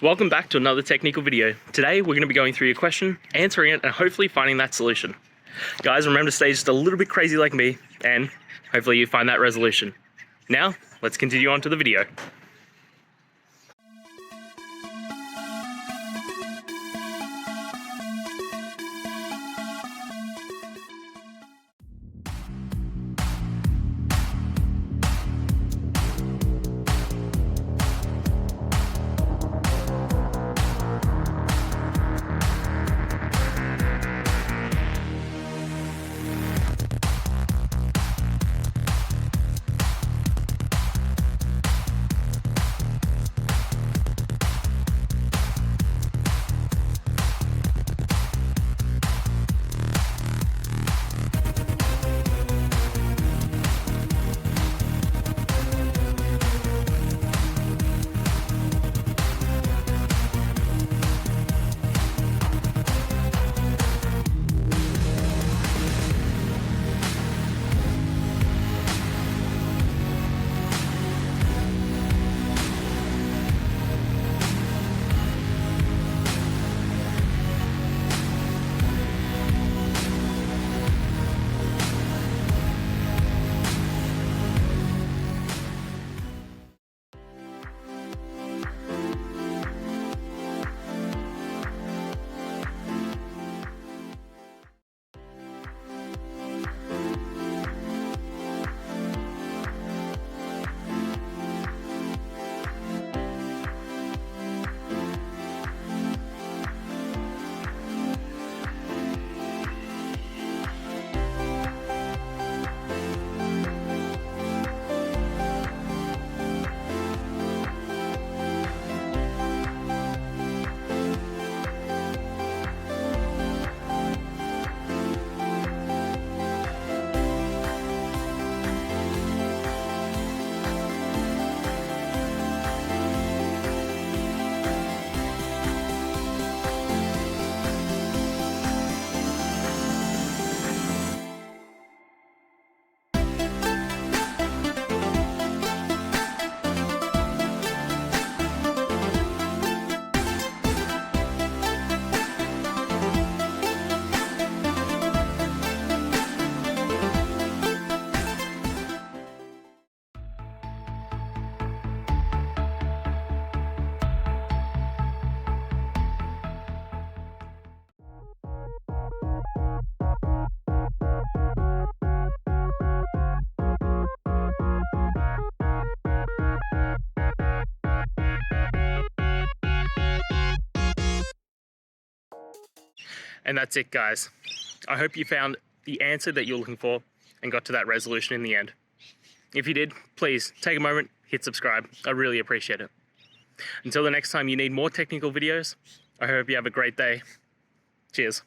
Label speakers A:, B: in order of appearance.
A: Welcome back to another technical video. Today we're going to be going through your question, answering it, and hopefully finding that solution. Guys, remember to stay just a little bit crazy like me, and hopefully you find that resolution. Now, let's continue on to the video. And that's it, guys. I hope you found the answer that you're looking for and got to that resolution in the end. If you did, please take a moment, hit subscribe. I really appreciate it. Until the next time you need more technical videos, I hope you have a great day. Cheers.